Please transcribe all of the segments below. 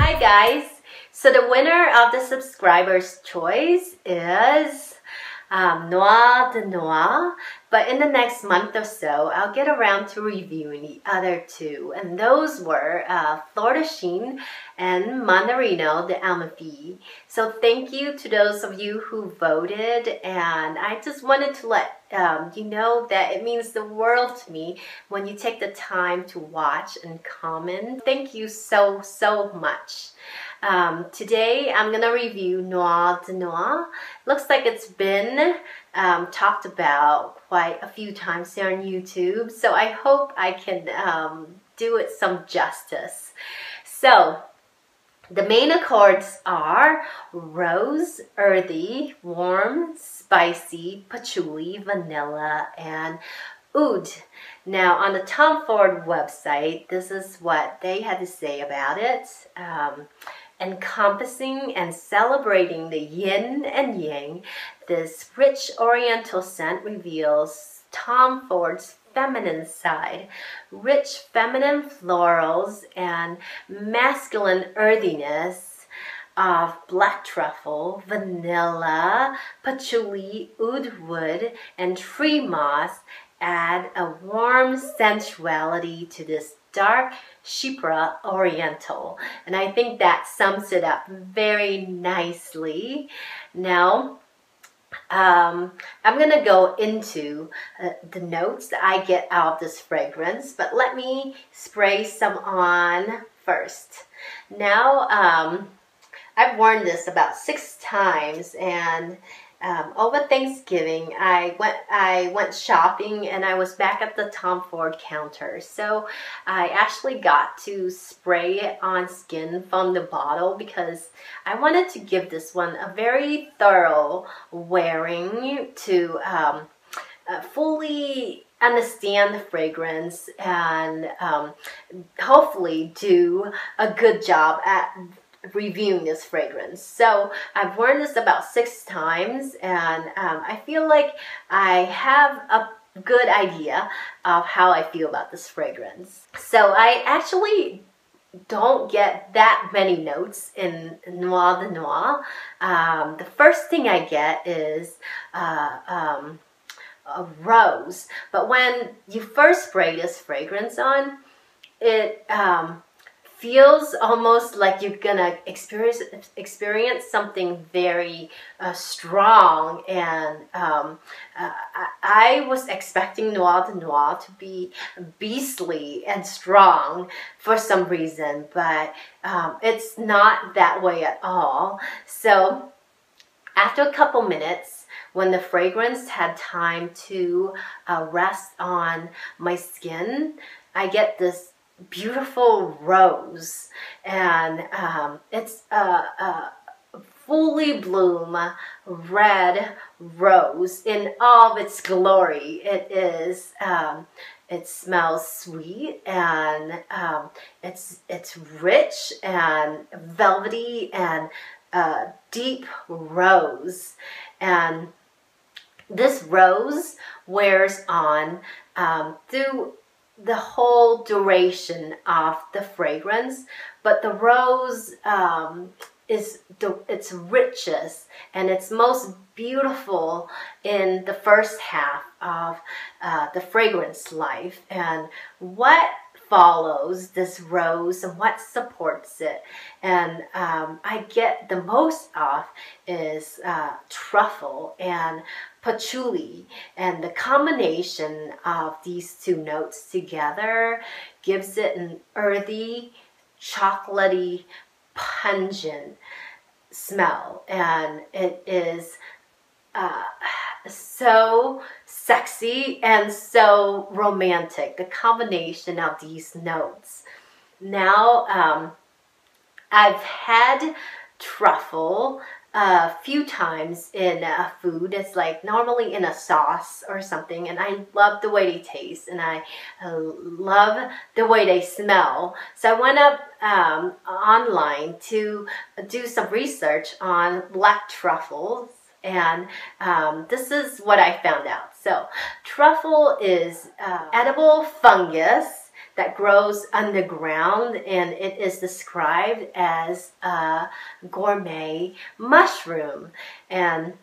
Hi guys! So the winner of the subscriber's choice is Noir de Noir, but in the next month or so, I'll get around to reviewing the other two, and those were Flor de Chine and Mandarino de Almafi. So thank you to those of you who voted, and I just wanted to let you know that it means the world to me when you take the time to watch and comment. Thank you so much. Today I'm gonna review Noir de Noir. Looks like it's been talked about quite a few times here on YouTube, so I hope I can do it some justice. So the main accords are rose, earthy, warm, spicy, patchouli, vanilla, and oud. Now on the Tom Ford website, this is what they had to say about it. Encompassing and celebrating the yin and yang, this rich oriental scent reveals Tom Ford's feminine side, rich feminine florals and masculine earthiness of black truffle, vanilla, patchouli, oud wood, and tree moss add a warm sensuality to this dark Chypre Oriental, and I think that sums it up very nicely. Now I'm gonna go into the notes that I get out of this fragrance, but let me spray some on first. Now I've worn this about 6 times, and over Thanksgiving I went shopping and I was back at the Tom Ford counter, so I actually got to spray it on skin from the bottle because I wanted to give this one a very thorough wearing to fully understand the fragrance and hopefully do a good job at reviewing this fragrance. So I've worn this about 6 times, and I feel like I have a good idea of how I feel about this fragrance. So I actually don't get that many notes in Noir de Noir. The first thing I get is a rose, but when you first spray this fragrance on, it feels almost like you're gonna experience something very strong, and I was expecting Noir de Noir to be beastly and strong for some reason, but it's not that way at all. So after a couple minutes, when the fragrance had time to rest on my skin, I get this beautiful rose, and it's a fully bloom red rose in all of its glory. It is it smells sweet, and it's rich and velvety and deep rose, and this rose wears on through the whole duration of the fragrance, but the rose is its richest and its most beautiful in the first half of the fragrance life. And what follows this rose and what supports it, and I get the most of, is truffle and patchouli, and the combination of these 2 notes together gives it an earthy, chocolatey, pungent smell, and it is so sexy and so romantic, the combination of these notes. Now I've had truffle a few times in food. It's like normally in a sauce or something, and I love the way they taste, and I love the way they smell. So I went up online to do some research on black truffles, and this is what I found out. So truffle is edible fungus that grows underground, and it is described as a gourmet mushroom. And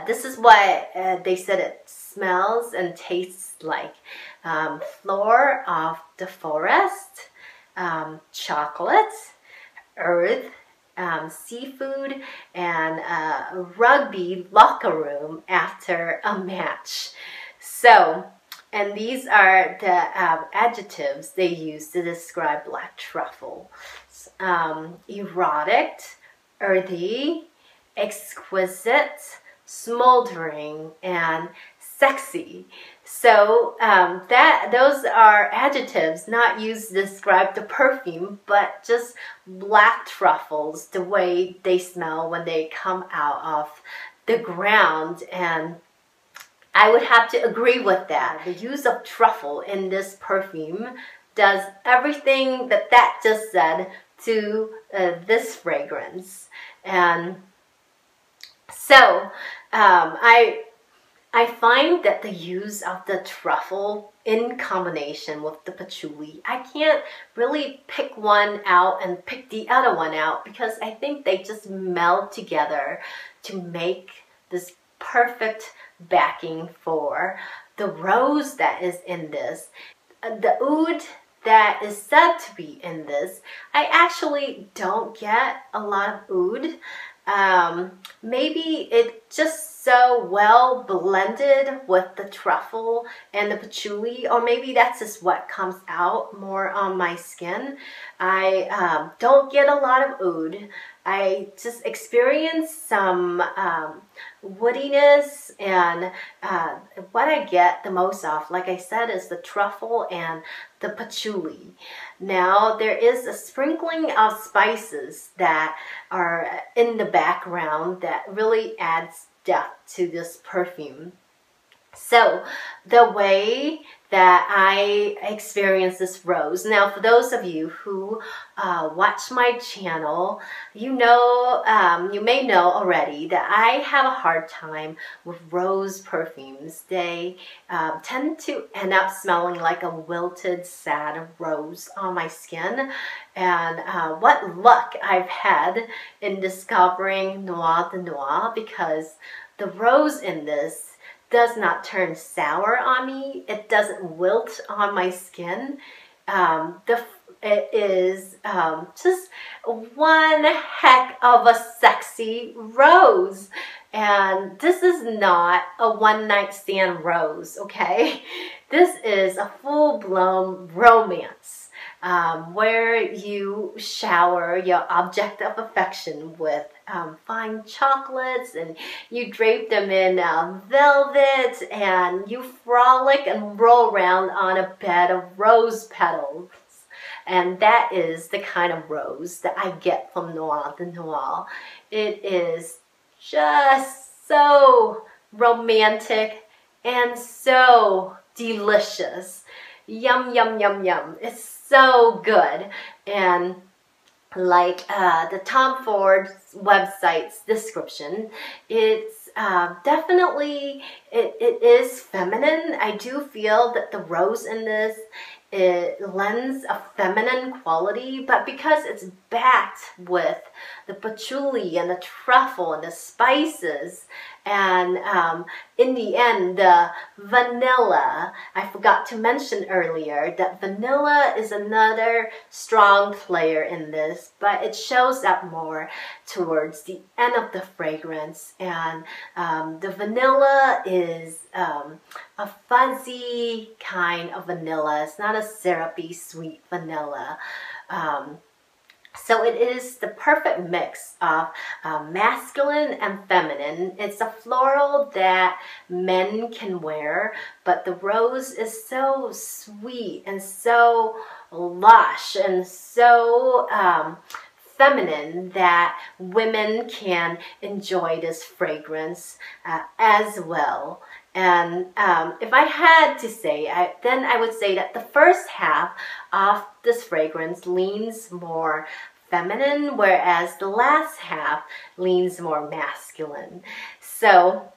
this is what they said it smells and tastes like. Floor of the forest, chocolate, earth, seafood, and a rugby locker room after a match. So, and these are the adjectives they use to describe black truffle. Erotic, earthy, exquisite, smoldering, and sexy. So those are adjectives not used to describe the perfume, but just black truffles, the way they smell when they come out of the ground. And I would have to agree with that. The use of truffle in this perfume does everything that just said to this fragrance. And so I find that the use of the truffle in combination with the patchouli, I can't really pick one out and pick the other one out, because I think they just meld together to make this perfect backing for the rose that is in this. The oud that is said to be in this, I actually don't get a lot of oud. Maybe it just so well blended with the truffle and the patchouli, or maybe that's just what comes out more on my skin. I don't get a lot of oud. I just experience some woodiness, and what I get the most of, like I said, is the truffle and the patchouli. Now, there is a sprinkling of spices that are in the background that really adds depth to this perfume. So the way that I experience this rose, now for those of you who watch my channel, you may know already that I have a hard time with rose perfumes. They tend to end up smelling like a wilted, sad rose on my skin. And what luck I've had in discovering Noir de Noir, because the rose in this does not turn sour on me. It doesn't wilt on my skin. It is just one heck of a sexy rose. And this is not a one-night stand rose, okay? This is a full-blown romance where you shower your object of affection with fine chocolates, and you drape them in velvet, and you frolic and roll around on a bed of rose petals. And that is the kind of rose that I get from Noir de Noir. It is just so romantic and so delicious. Yum, yum, yum, yum. It's so good. And like the Tom Ford website's description, it's definitely, it is feminine. I do feel that the rose in this, it lends a feminine quality, but because it's backed with the patchouli and the truffle and the spices, and in the end, the vanilla. I forgot to mention earlier that vanilla is another strong player in this, but it shows up more towards the end of the fragrance. And the vanilla is a fuzzy kind of vanilla. It's not a syrupy, sweet vanilla. So it is the perfect mix of masculine and feminine. It's a floral that men can wear, but the rose is so sweet and so lush and so feminine that women can enjoy this fragrance as well. And if I had to say, then I would say that the first half of this fragrance leans more feminine, whereas the last half leans more masculine. So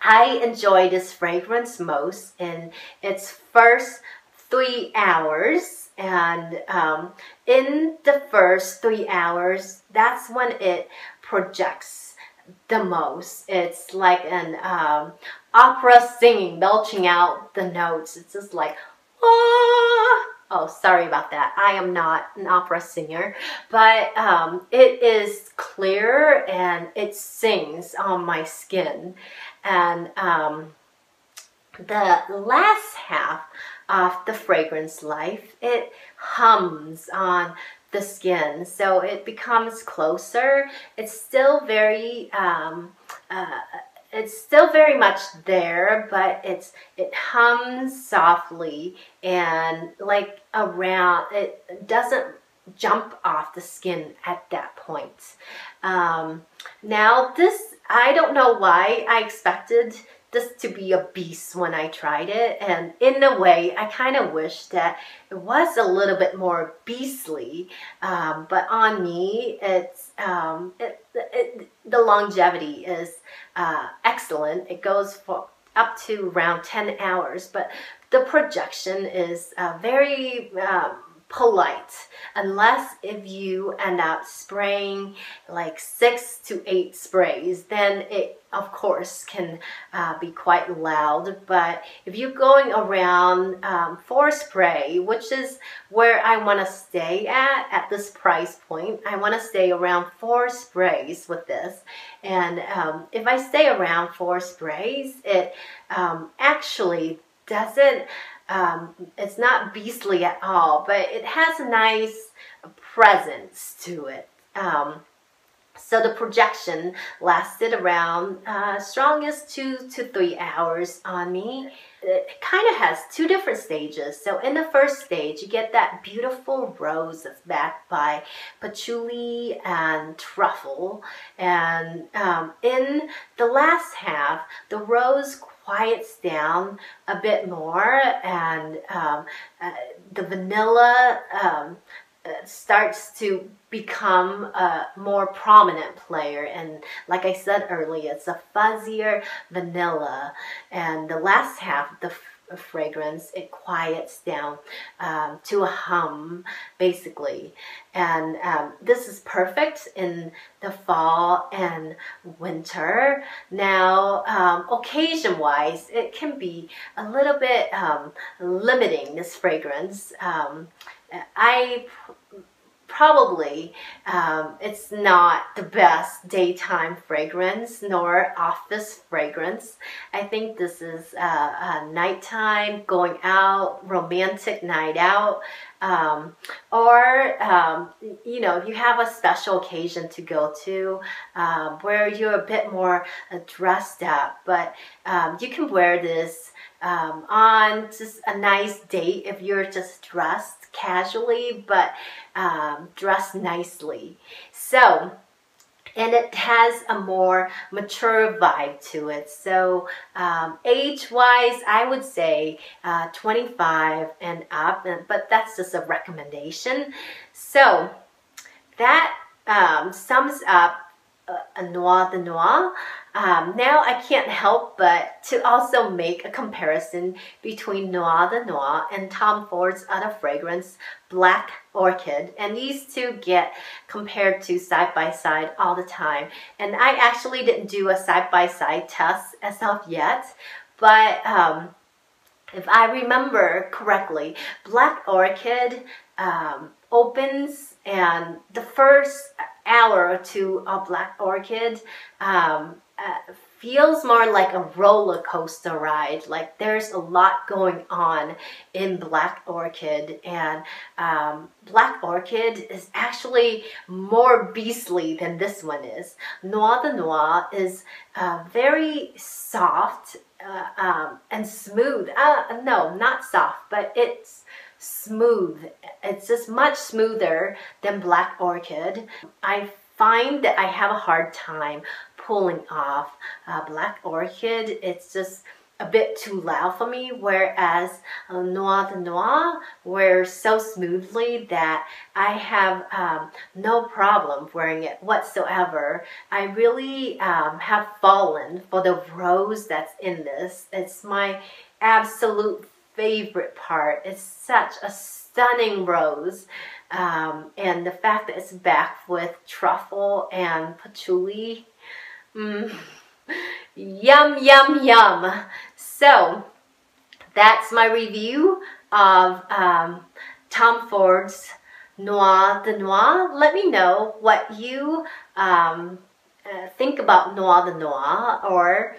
I enjoy this fragrance most in its first 3 hours, and in the first 3 hours, that's when it projects the most. It's like an opera singing, belching out the notes. It's just like, oh, oh, sorry about that. I am not an opera singer, but it is clear and it sings on my skin. And the last half of the fragrance life, it hums on the skin, so it becomes closer. It's still very much there, but it hums softly and like around. It doesn't jump off the skin at that point. Now this, I don't know why I expected this to be a beast when I tried it, and in a way I kind of wish that it was a little bit more beastly, but on me it's the longevity is excellent. It goes for up to around 10 hours, but the projection is very polite, unless if you end up spraying like 6 to 8 sprays, then it of course can be quite loud. But if you're going around 4 spray, which is where I want to stay at this price point, I want to stay around 4 sprays with this. And if I stay around 4 sprays, it actually doesn't it's not beastly at all, but it has a nice presence to it. So the projection lasted around strongest 2 to 3 hours on me. It kind of has 2 different stages. So in the first stage, you get that beautiful rose that's backed by patchouli and truffle. And in the last half, the rose quiets down a bit more, and the vanilla starts to become a more prominent player. And like I said earlier, it's a fuzzier vanilla. And the last half of the fragrance, it quiets down to a hum, basically. And this is perfect in the fall and winter. Now, occasion-wise, it can be a little bit limiting, this fragrance. I probably, it's not the best daytime fragrance nor office fragrance. I think this is a nighttime, going out, romantic night out, or you know, if you have a special occasion to go to where you're a bit more dressed up, but you can wear this on just a nice date if you're just dressed casually, but dressed nicely. So, and it has a more mature vibe to it. So age-wise, I would say 25 and up, but that's just a recommendation. So that sums up a Noir de Noir. Now I can't help but to also make a comparison between Noir de Noir and Tom Ford's other fragrance, Black Orchid, and these two get compared to side by side all the time. And I actually didn't do a side-by-side test as of yet, but if I remember correctly, Black Orchid opens, and the first hour or 2 of Black Orchid feels more like a roller coaster ride. Like there's a lot going on in Black Orchid, and Black Orchid is actually more beastly than this one is. Noir de Noir is very soft and smooth. No, not soft, but it's smooth. It's just much smoother than Black Orchid. I find that I have a hard time pulling off Black Orchid. It's just a bit too loud for me, whereas Noir de Noir wears so smoothly that I have no problem wearing it whatsoever. I really have fallen for the rose that's in this. It's my absolute favorite part. It's such a stunning rose. And the fact that it's backed with truffle and patchouli. Yum, yum, yum. So that's my review of Tom Ford's Noir de Noir. Let me know what you think about Noir de Noir, or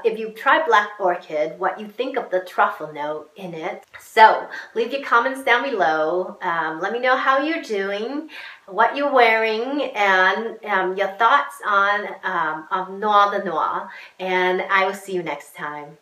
if you try Black Orchid, what you think of the truffle note in it. So leave your comments down below. Let me know how you're doing, what you're wearing, and your thoughts on Noir de Noir. And I will see you next time.